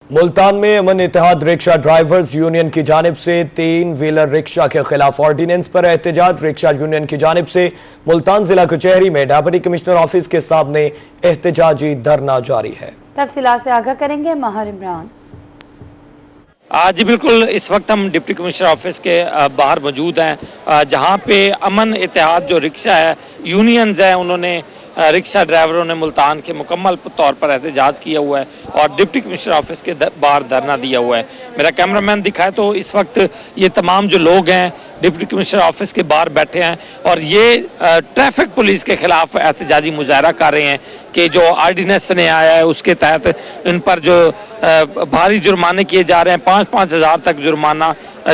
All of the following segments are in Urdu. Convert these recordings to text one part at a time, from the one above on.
ملتان میں امن اتحاد رکشہ ڈرائیورز یونین کی جانب سے 3 ویلر رکشہ کے خلاف آرڈیننس پر احتجاج۔ رکشہ یونین کی جانب سے ملتان ضلع کچہری میں ڈپٹی کمشنر آفس کے سامنے احتجاجی دھرنا جاری ہے۔ تفصیلات سے آگاہ کریں گے ماہر عمران۔ جی بالکل، اس وقت ہم ڈپٹی کمشنر آفس کے باہر موجود ہیں، جہاں پہ امن اتحاد جو رکشہ ہے یونینز ہیں، انہوں نے رکشہ ڈرائیوروں نے ملتان کے مکمل طور پر احتجاج کیا ہوا ہے اور ڈپٹی کمشنر آفس کے باہر دھرنا دیا ہوا ہے۔ میرا کیمرہ مین دکھائے تو اس وقت یہ تمام جو لوگ ہیں ڈپٹی کمشنر آفس کے باہر بیٹھے ہیں اور یہ ٹریفک پولیس کے خلاف احتجاجی مظاہرہ کر رہے ہیں کہ جو آرڈیننس نے آیا ہے اس کے تحت ان پر جو بھاری جرمانے کیے جا رہے ہیں، 5-5 ہزار تک جرمانہ۔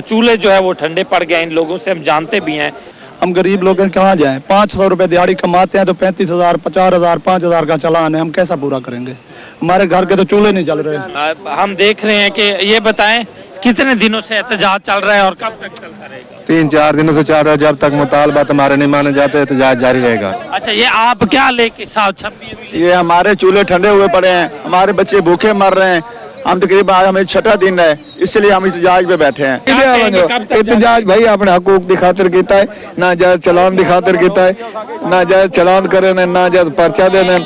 چولہے جو ہے وہ ٹھنڈے پڑ گئے، ان لوگوں سے ہم جانتے بھی ہیں۔ ہم غریب لوگ کہاں جائیں؟ 500 روپے دیہڑی کماتے ہیں تو 35,000 50,000 5,000 کا چلان ہے، ہم کیسا پورا کریں گے؟ ہمارے گھر کے تو چولہے نہیں چل رہے۔ ہم دیکھ رہے ہیں کہ یہ بتائیں کتنے دنوں سے احتجاج چل رہا ہے اور کب تک چلتا رہے گا؟ 3-4 دنوں سے چل رہا ہے، جب تک مطالبات ہمارے نہیں مانے جاتے احتجاج جاری رہے گا۔ اچھا، یہ آپ کیا لے کے ساتھ چھپی ہوئی؟ یہ ہمارے چولہے ٹھنڈے ہوئے پڑے ہیں، ہمارے بچے بھوکے مر رہے ہیں، ہم تقریباً آج ہمیں 6واں دن ہے، اس لیے ہم احتجاج پہ بیٹھے ہیں۔ احتجاج بھائی اپنے حقوق کی خاطر کیتا ہے، ناجائز چلان کی خاطر کیتا ہے، ناجائز چلان کرے ناجائز پرچہ دینے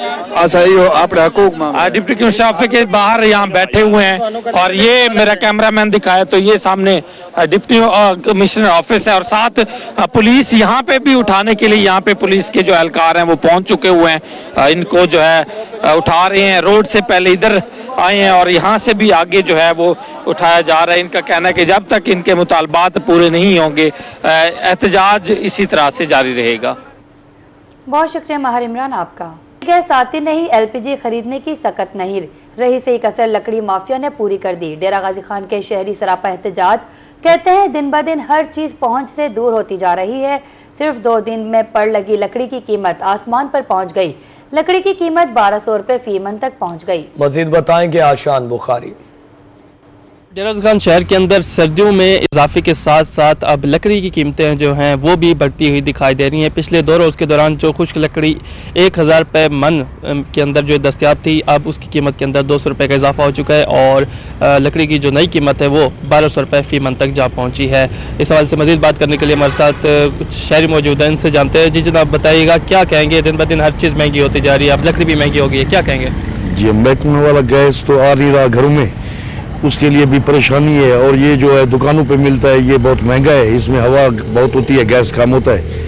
صحیح ہو اپنے حقوق ڈپٹی کمشنر آفس کے باہر یہاں بیٹھے ہوئے ہیں اور یہ میرا کیمرہ مین دکھائے تو یہ سامنے ڈپٹی کمشنر آفس ہے اور ساتھ پولیس یہاں پہ بھی اٹھانے کے لیے یہاں پہ پولیس کے جو اہلکار ہیں وہ پہنچ چکے ہوئے ہیں، ان کو جو ہے اٹھا رہے ہیں۔ روڈ سے پہلے ادھر آئے ہیں اور یہاں سے بھی آگے جو ہے وہ اٹھایا جا رہا ہے۔ ان کا کہنا ہے کہ جب تک ان کے مطالبات پورے نہیں ہوں گے احتجاج اسی طرح سے جاری رہے گا۔ بہت شکریہ ماہر عمران آپ کا۔ گیس آتی نہیں، LPG خریدنے کی سخت نہیں رہی سے کثر لکڑی مافیا نے پوری کر دی۔ ڈیرہ غازی خان کے شہری سراپا احتجاج کہتے ہیں دن بدن ہر چیز پہنچ سے دور ہوتی جا رہی ہے۔ صرف 2 دن میں پڑ لگی لکڑی کی قیمت آسمان پر پہنچ گئی۔ لکڑی کی قیمت 1200 روپے فی من تک پہنچ گئی۔ مزید بتائیں گے آشان بخاری۔ ڈیرہ غازی خان شہر کے اندر سردیوں میں اضافے کے ساتھ ساتھ اب لکڑی کی قیمتیں جو ہیں وہ بھی بڑھتی ہوئی دکھائی دے رہی ہیں۔ پچھلے 2 روز کے دوران جو خشک لکڑی 1000 روپے من کے اندر جو دستیاب تھی، اب اس کی قیمت کے اندر 200 روپے کا اضافہ ہو چکا ہے اور لکڑی کی جو نئی قیمت ہے وہ 1200 روپے فی من تک جا پہنچی ہے۔ اس حوالے سے مزید بات کرنے کے لیے ہمارے ساتھ کچھ شہری موجود ہیں، ان سے جانتے ہیں۔ جی جناب بتائیے گا کیا کہیں گے؟ دن بدن ہر چیز مہنگی ہوتی جا رہی ہے، اب لکڑی بھی مہنگی ہو گئی ہے، کیا کہیں گے؟ جی، محکمہ والا گیس تو آ نہیں رہا گھروں میں، اس کے لیے بھی پریشانی ہے، اور یہ جو ہے دکانوں پہ ملتا ہے یہ بہت مہنگا ہے، اس میں ہوا بہت ہوتی ہے، گیس کم ہوتا ہے۔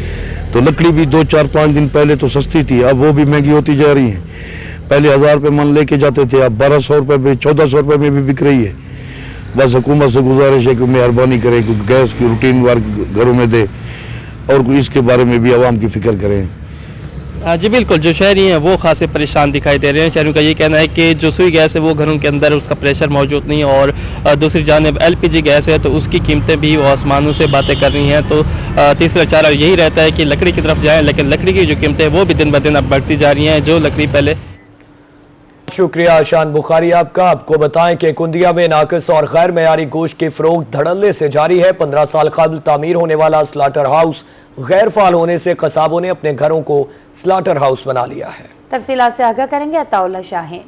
تو لکڑی بھی 2-4-5 دن پہلے تو سستی تھی، اب وہ بھی مہنگی ہوتی جا رہی ہے۔ پہلے 1000 روپے من لے کے جاتے تھے، اب 1200 روپے میں 1400 روپے میں بھی بک رہی ہے۔ بس حکومت سے گزارش ہے کہ مہربانی کرے کہ گیس کی روٹین وار گھروں میں دے اور اس کے بارے میں بھی عوام کی فکر کریں۔ جی بالکل، جو شہری ہیں وہ خاصے پریشان دکھائی دے رہے ہیں۔ شہریوں کا یہ کہنا ہے کہ جو سوئی گیس ہے وہ گھروں کے اندر اس کا پریشر موجود نہیں، اور دوسری جانب LPG گیس ہے تو اس کی قیمتیں بھی وہ آسمانوں سے باتیں کر رہی ہیں۔ تو تیسرا چارہ یہی رہتا ہے کہ لکڑی کی طرف جائیں، لیکن لکڑی کی جو قیمتیں وہ بھی دن بدن اب بڑھتی جا رہی ہیں۔ جو لکڑی پہلے شکریہ آشان بخاری آپ کا۔ آپ کو بتائیں کہ کندیا میں ناقص اور غیر معیاری گوشت کی فروخت دھڑلے سے جاری ہے۔ 15 سال قبل تعمیر ہونے والا سلاٹر ہاؤس غیر فعال ہونے سے قصابوں نے اپنے گھروں کو سلاٹر ہاؤس بنا لیا ہے۔ تفصیلات سے آگاہ کریں گے عطا اللہ شاہین۔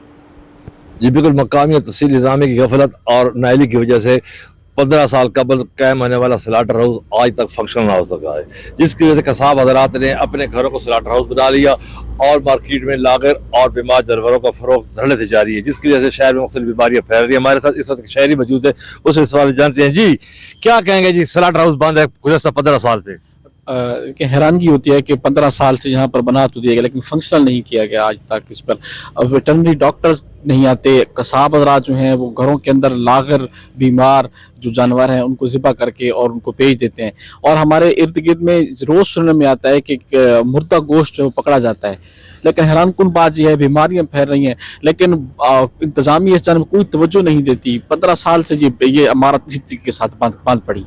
جی بالکل، مقامی اور تحصیلی نظامیہ کی غفلت اور نااہلی کی وجہ سے 15 سال قبل قائم ہونے والا سلاٹر ہاؤس آج تک فنکشن نہ ہو سکا ہے، جس کی وجہ سے قصاب حضرات نے اپنے گھروں کو سلاٹر ہاؤس بنا لیا اور مارکیٹ میں لاغر اور بیمار جانوروں کا فروخت دھڑلے سے جاری ہے، جس کی وجہ سے شہر میں مختلف بیماریاں پھیل رہی ہیں۔ ہمارے ساتھ اس وقت شہری موجود ہے، اس سے سوال جانتے ہیں۔ جی کیا کہیں گے؟ جی سلاٹر ہاؤس بند ہے گزشتہ 15 سال سے، کہ حیرانگی ہوتی ہے کہ 15 سال سے یہاں پر بنا تو دیا گیا لیکن فنکشنل نہیں کیا گیا آج تک۔ اس پر ویٹرنری ڈاکٹرز نہیں آتے، قصاب حضرات جو ہیں وہ گھروں کے اندر لاغر بیمار جو جانور ہیں ان کو ذبح کر کے اور ان کو بیچ دیتے ہیں، اور ہمارے ارد گرد میں روز سننے میں آتا ہے کہ مردہ گوشت جو پکڑا جاتا ہے۔ لیکن حیران کن بات یہ ہے، بیماریاں پھیل رہی ہیں لیکن انتظامیہ اس جانب کوئی توجہ نہیں دیتی۔ 15 سال سے یہ عمارت اسی طریقے کے ساتھ بند پڑی۔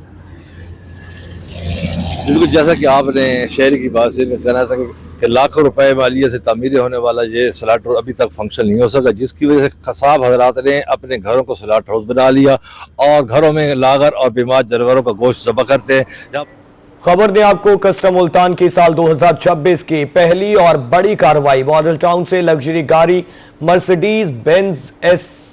بالکل جیسا کہ آپ نے شہری کی بات سے کہنا تھا کہ لاکھوں روپے مالیے سے تعمیر ہونے والا یہ سلاٹر ابھی تک فنکشن نہیں ہو سکا، جس کی وجہ سے قصاب حضرات نے اپنے گھروں کو سلاٹر ہاؤس بنا لیا اور گھروں میں لاغر اور بیمار جانوروں کا گوشت ذبح کرتے ہیں۔ خبر دیں آپ کو، کسٹم ملتان کی سال 2026 کی پہلی اور بڑی کارروائی ماڈل ٹاؤن سے لگژری گاڑی مرسڈیز بینز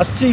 80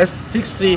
S63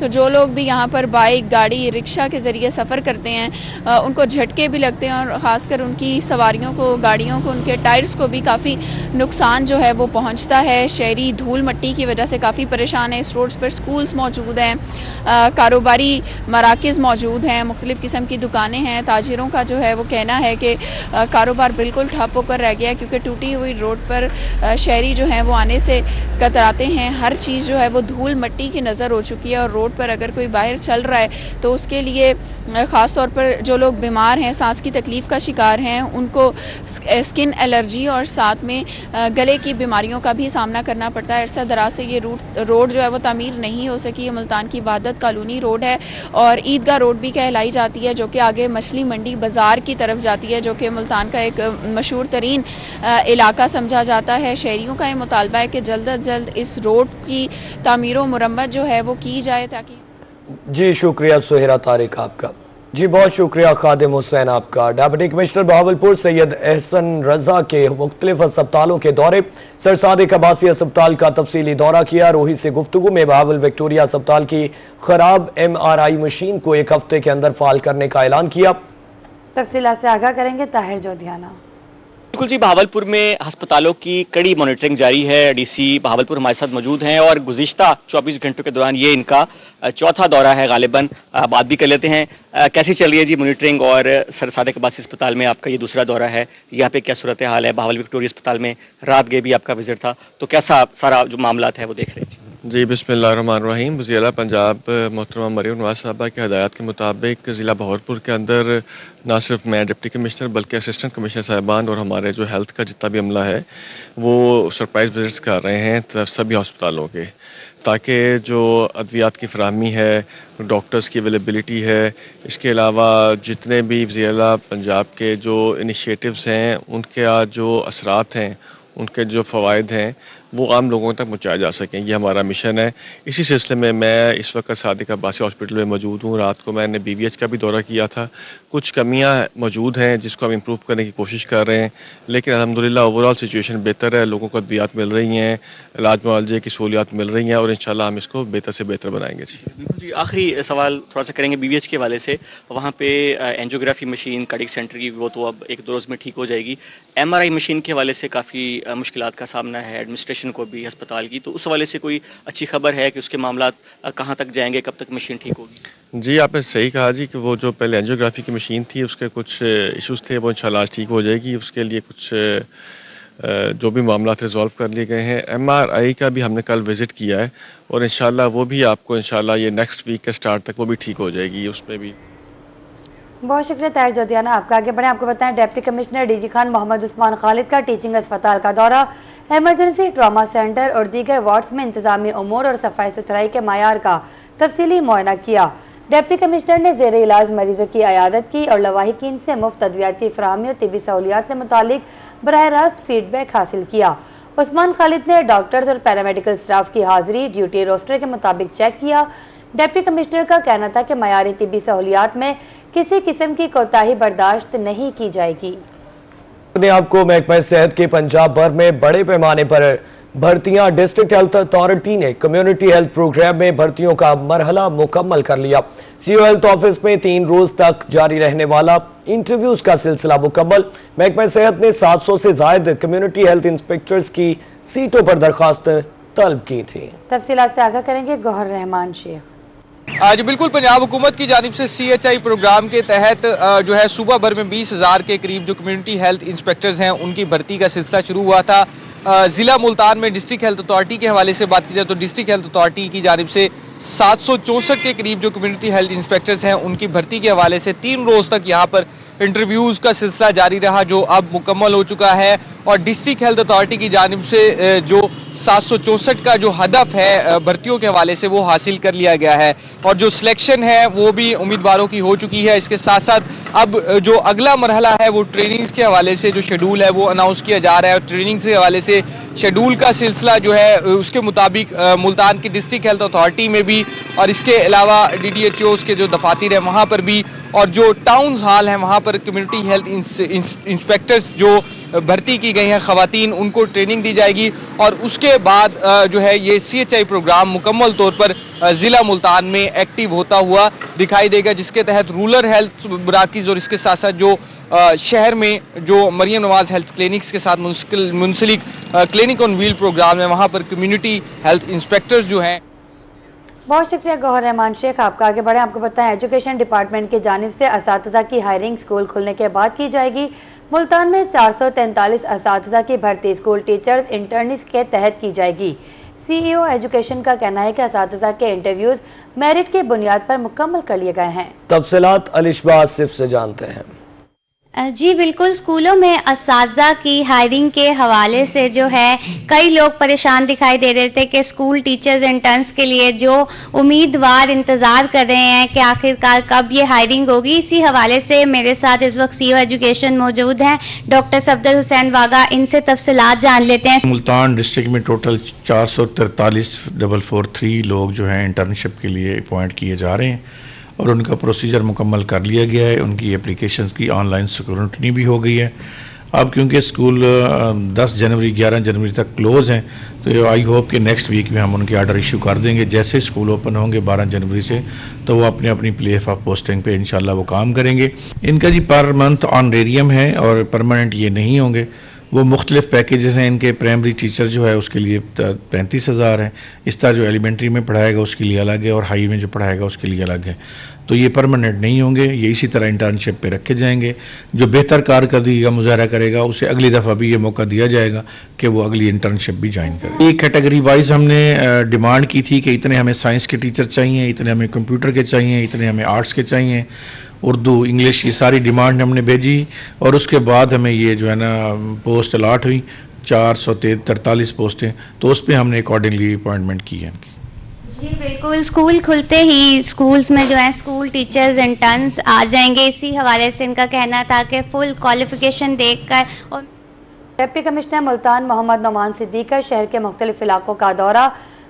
تو جو لوگ بھی یہاں پر بائک گاڑی رکشہ کے ذریعے سفر کرتے ہیں ان کو جھٹکے بھی لگتے ہیں اور خاص کر ان کی سواریوں کو گاڑیوں کو ان کے ٹائرز کو بھی کافی نقصان جو ہے وہ پہنچتا ہے. شہری دھول مٹی کی وجہ سے کافی پریشان ہیں. اس روڈز پر سکولز موجود ہیں, کاروباری مراکز موجود ہیں, مختلف قسم کی دکانیں ہیں. تاجروں کا جو ہے وہ کہنا ہے کہ کاروبار بالکل ٹھپ ہو کر رہ گیا ہے کیونکہ ٹوٹی ہوئی روڈ پر شہری جو ہیں وہ آنے سے کتراتے ہیں. ہر چیز جو ہے وہ دھول مٹی کی نظر ہو چکی ہے اور روڈ پر اگر کوئی باہر چل رہا ہے تو اس کے لیے خاص طور پر جو لوگ بیمار ہیں, سانس کی تکلیف کا شکار ہیں, ان کو اسکن الرجی اور ساتھ میں گلے کی بیماریوں کا بھی سامنا کرنا پڑتا ہے. عرصہ دراز سے یہ روڈ جو ہے وہ تعمیر نہیں ہو سکی. یہ ملتان کی وحدت کالونی روڈ ہے اور عیدگاہ روڈ بھی کہلائی جاتی ہے جو کہ آگے مچھلی منڈی بازار کی طرف جاتی ہے, جو کہ ملتان کا ایک مشہور ترین علاقہ سمجھا جاتا ہے. شہریوں کا یہ مطالبہ ہے کہ جلد از جلد اس روڈ کی تعمیر و مرمت جو ہے وہ کی جائے تاکہ. جی شکریہ سہیرا طارق آپ کا. جی بہت شکریہ خادم حسین آپ کا. ڈپٹی کمشنر بہاولپور سید احسن رضا کے مختلف اسپتالوں کے دورے. سر صادق عباسی اسپتال کا تفصیلی دورہ کیا. روہی سے گفتگو میں بہاول وکٹوریہ اسپتال کی خراب MRI مشین کو 1 ہفتے کے اندر فعال کرنے کا اعلان کیا. تفصیلات سے آگاہ کریں گے طاہر جودھیانہ. بالکل جی, بہاولپور میں ہسپتالوں کی کڑی مانیٹرنگ جاری ہے. ڈی سی بہاولپور ہمارے ساتھ موجود ہیں اور گزشتہ 24 گھنٹوں کے دوران یہ ان کا چوتھا دورہ ہے. غالباً بات بھی کر لیتے ہیں. کیسی چل رہی ہے جی مانیٹرنگ, اور سر صادق عباسی اسپتال میں آپ کا یہ دوسرا دورہ ہے, یہاں پہ کیا صورتحال ہے؟ بہاول وکٹوریہ اسپتال میں رات گئے بھی آپ کا وزٹ تھا, تو کیسا سارا جو معاملات ہے وہ دیکھ رہے ہیں؟ جی بسم اللہ الرحمن الرحیم. وزیر اعلیٰ پنجاب محترمہ مریم نواز صاحبہ کی ہدایات کے مطابق ضلع بہاولپور کے اندر نہ صرف میں ڈپٹی کمشنر بلکہ اسسٹنٹ کمشنر صاحبان اور ہمارے جو ہیلتھ کا جتنا بھی عملہ ہے وہ سرپرائز وزٹس کر رہے ہیں سبھی ہسپتالوں کے, تاکہ جو ادویات کی فراہمی ہے, ڈاکٹرز کی اویلیبلٹی ہے, اس کے علاوہ جتنے بھی وزیر اعلیٰ پنجاب کے جو انیشیٹوز ہیں ان کے جو اثرات ہیں, ان کے جو فوائد ہیں وہ عام لوگوں تک پہنچایا جا سکیں. یہ ہمارا مشن ہے. اسی سلسلے میں اس وقت صادق عباسی ہاسپٹل میں موجود ہوں. رات کو میں نے BVH کا بھی دورہ کیا تھا. کچھ کمیاں موجود ہیں جس کو ہم امپروو کرنے کی کوشش کر رہے ہیں, لیکن الحمدللہ اوور آل سچویشن بہتر ہے. لوگوں کو ادویات مل رہی ہیں, علاج معالجے کی سہولیات مل رہی ہیں اور انشاءاللہ ہم اس کو بہتر سے بہتر بنائیں گے. جی آخری سوال تھوڑا سا کریں گے BVH کے حوالے سے. وہاں پہ اینجیوگرافی مشین کارڈک سینٹر کی وہ تو اب 1-2 روز میں ٹھیک ہو جائے گی. MRI مشین کے حوالے سے کافی مشکلات کا سامنا ہے ایڈمنسٹریشن کو بھی ہسپتال کی, تو اس حوالے سے کوئی اچھی خبر ہے کہ اس کے معاملات کہاں تک جائیں گے, کب تک مشین ٹھیک ہوگی؟ جی آپ نے صحیح کہا جی کہ وہ جو پہلے اینجیوگرافی کی مشین تھی اس کے کچھ ایشوز تھے, وہ انشاءاللہ آج ٹھیک ہو جائے گی. اس کے لیے کچھ جو بھی معاملات ریزالو کر لیے گئے ہیں. MRI کا بھی ہم نے کل وزٹ کیا ہے اور انشاءاللہ وہ بھی آپ کو انشاءاللہ یہ نیکسٹ ویک کے سٹارٹ تک وہ بھی ٹھیک ہو جائے گی. اس میں بھی بہت شکریہ طاہر جودھیانہ آپ کا. آگے بڑھیں, آپ کو بتائیں deputy commissioner DG Khan Muhammad Usman خالد کا ٹیچنگ اسپتال کا دورہ, ایمرجنسی ٹراما سینٹر اور دیگر وارڈز میں انتظامی امور اور صفائی ستھرائی کے معیار کا تفصیلی معائنہ کیا. ڈپٹی کمشنر نے زیر علاج مریضوں کی عیادت کی اور لواحقین سے مفت ادویات کی فراہمی اور طبی سہولیات سے متعلق براہ راست فیڈ بیک حاصل کیا. عثمان خالد نے ڈاکٹرز اور پیرامیڈیکل سٹاف کی حاضری ڈیوٹی روسٹر کے مطابق چیک کیا. ڈپٹی کمشنر کا کہنا تھا کہ معیاری طبی سہولیات میں کسی قسم کی کوتاہی برداشت نہیں کی جائے گی. اپنے آپ کو محکمہ صحت کے پنجاب بھر میں بڑے پیمانے پر بھرتیاں. ڈسٹرکٹ ہیلتھ اتھارٹی نے کمیونٹی ہیلتھ پروگرام میں بھرتیوں کا مرحلہ مکمل کر لیا. CO ہیلتھ آفس میں 3 روز تک جاری رہنے والا انٹرویوز کا سلسلہ مکمل. محکمہ صحت نے 700 سے زائد کمیونٹی ہیلتھ انسپیکٹرز کی سیٹوں پر درخواست طلب کی تھی. تفصیلات سے آگاہ کریں گے گوہر رحمان شیخ. آج بالکل پنجاب حکومت کی جانب سے CHI پروگرام کے تحت جو ہے صوبہ بھر میں 20,000 کے قریب جو کمیونٹی ہیلتھ انسپیکٹرز ہیں ان کی بھرتی کا سلسلہ شروع ہوا تھا. ضلع ملتان میں ڈسٹرکٹ ہیلتھ اتھارٹی کے حوالے سے بات کی جائے تو ڈسٹرکٹ ہیلتھ اتھارٹی کی جانب سے 764 کے قریب جو کمیونٹی ہیلتھ انسپیکٹرز ہیں ان کی بھرتی کے حوالے سے 3 روز تک یہاں پر انٹرویوز کا سلسلہ جاری رہا, جو اب مکمل ہو چکا ہے. اور ڈسٹرکٹ ہیلتھ اتھارٹی کی جانب سے جو 764 کا جو ہدف ہے بھرتیوں کے حوالے سے وہ حاصل کر لیا گیا ہے اور جو سلیکشن ہے وہ بھی امیدواروں کی ہو چکی ہے. اس کے ساتھ ساتھ اب جو اگلا مرحلہ ہے وہ ٹریننگز کے حوالے سے جو شیڈول ہے وہ اناؤنس کیا جا رہا ہے. اور ٹریننگ کے حوالے سے شیڈول کا سلسلہ جو ہے اس کے مطابق ملتان کی ڈسٹرکٹ ہیلتھ اتھارٹی میں بھی اور اس کے علاوہ DDHOs کے جو دفاتر ہیں وہاں پر بھی اور جو ٹاؤنز ہال ہیں وہاں پر کمیونٹی ہیلتھ انسپیکٹرز جو بھرتی کی گئی ہیں خواتین، ان کو ٹریننگ دی جائے گی اور اس کے بعد جو ہے یہ CHI پروگرام مکمل طور پر ضلع ملتان میں ایکٹیو ہوتا ہوا دکھائی دے گا، جس کے تحت رورل ہیلتھ مراکز اور اس کے ساتھ ساتھ جو شہر میں جو مریم نواز ہیلتھ کلینکس کے ساتھ منسلک کلینک آن ویل پروگرام ہے وہاں پر کمیونٹی ہیلتھ انسپیکٹرز جو ہیں۔ بہت شکریہ گوہر رحمان شیخ، آپ کا آگے بڑھیں۔ آپ کو بتائیں ایجوکیشن ڈپارٹمنٹ کی جانب سے اساتذہ کی ہائرنگ اسکول کھلنے کے بعد کی جائے گی۔ ملتان میں 443 اساتذہ کی بھرتی اسکول ٹیچرز انٹرنز کے تحت کی جائے گی۔ CEO ایجوکیشن کا کہنا ہے کہ اساتذہ کے انٹرویوز میرٹ کی بنیاد پر مکمل کر لیے گئے ہیں۔ تفصیلات الشبہ آصف سے جانتے ہیں۔ جی بالکل، اسکولوں میں اساتذہ کی ہائرنگ کے حوالے سے جو ہے کئی لوگ پریشان دکھائی دے رہے تھے کہ اسکول ٹیچرز انٹرنس کے لیے جو امیدوار انتظار کر رہے ہیں کہ آخرکار کب یہ ہائرنگ ہوگی۔ اسی حوالے سے میرے ساتھ اس وقت CEO ایجوکیشن موجود ہیں ڈاکٹر صفدر حسین واگا، ان سے تفصیلات جان لیتے ہیں۔ ملتان ڈسٹرکٹ میں ٹوٹل 443 لوگ جو ہیں انٹرنشپ کے لیے اپوائنٹ کیے جا رہے ہیں اور ان کا پروسیجر مکمل کر لیا گیا ہے۔ ان کی اپلیکیشنز کی آن لائن اسکروٹنی بھی ہو گئی ہے۔ اب کیونکہ اسکول 10 جنوری 11 جنوری تک کلوز ہیں تو آئی ہوپ کہ نیکسٹ ویک میں ہم ان کے آرڈر ایشو کر دیں گے۔ جیسے اسکول اوپن ہوں گے 12 جنوری سے تو وہ اپنی اپنی پلیس آف پوسٹنگ پہ انشاءاللہ وہ کام کریں گے۔ ان کا جی پر منتھ آنریریم ہے اور پرماننٹ یہ نہیں ہوں گے۔ وہ مختلف پیکیجز ہیں ان کے۔ پرائمری ٹیچر جو ہے اس کے لیے 35,000 ہیں، اس طرح جو ایلیمنٹری میں پڑھائے گا اس کے لیے الگ ہے اور ہائی میں جو پڑھائے گا اس کے لیے الگ ہے۔ تو یہ پرماننٹ نہیں ہوں گے، یہ اسی طرح انٹرنشپ پہ رکھے جائیں گے۔ جو بہتر کارکردگی کا مظاہرہ کرے گا اسے اگلی دفعہ بھی یہ موقع دیا جائے گا کہ وہ اگلی انٹرنشپ بھی جوائن کرے۔ ایک کیٹیگری وائز ہم نے ڈیمانڈ کی تھی کہ اتنے ہمیں سائنس کے ٹیچر چاہیے، اتنے ہمیں کمپیوٹر کے چاہیے، اتنے ہمیں آرٹس کے چاہیے، اردو انگلش، یہ ساری ڈیمانڈ ہم نے بھیجی اور اس کے بعد ہمیں یہ جو ہے نا پوسٹ الاٹ ہوئی 443 پوسٹیں، تو اس پہ ہم نے اکارڈنگلی اپوائنٹمنٹ کی ہے ان کی۔ جی بالکل، اسکول کھلتے ہی اسکولز میں جو ہے اسکول ٹیچرز انٹرنس آ جائیں گے۔ اسی حوالے سے ان کا کہنا تھا کہ فل کوالیفیکیشن دیکھ کر اور ڈپٹی کمشنر ملتان محمد نعمان صدیق کا شہر کے مختلف علاقوں کا دورہ۔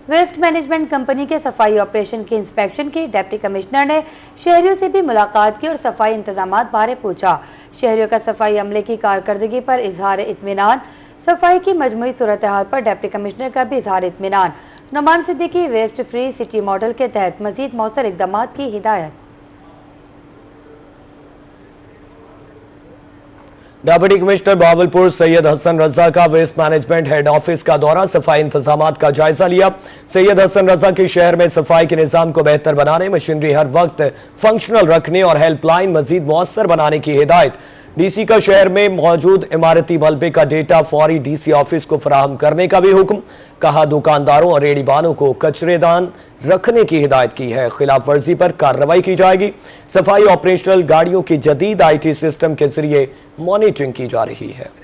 ویسٹ مینجمنٹ کمپنی کے صفائی آپریشن کی انسپیکشن کی۔ ڈپٹی کمشنر نے شہریوں سے بھی ملاقات کی اور صفائی انتظامات بارے پوچھا۔ شہریوں کا صفائی عملے کی کارکردگی پر اظہار اطمینان۔ صفائی کی مجموعی صورتحال پر ڈپٹی کمشنر کا بھی اظہار اطمینان۔ Noman Siddiqui waste free city model کے تحت مزید مؤثر اقدامات کی ہدایت۔ ڈپٹی کمشنر بہاولپور سید حسن رضا کا ویسٹ مینجمنٹ ہیڈ آفس کا دورہ۔ صفائی انتظامات کا جائزہ لیا۔ سید حسن رضا کی شہر میں صفائی کے نظام کو بہتر بنانے، مشینری ہر وقت فنکشنل رکھنے اور ہیلپ لائن مزید مؤثر بنانے کی ہدایت۔ ڈی سی کا شہر میں موجود عمارتی ملبے کا ڈیٹا فوری ڈی سی آفس کو فراہم کرنے کا بھی حکم۔ کہا دکانداروں اور ریڑھی بانوں کو کچرے دان رکھنے کی ہدایت کی ہے، خلاف ورزی پر کارروائی کی جائے گی۔ صفائی آپریشنل گاڑیوں کی جدید IT سسٹم کے ذریعے مانیٹرنگ کی جا رہی ہے۔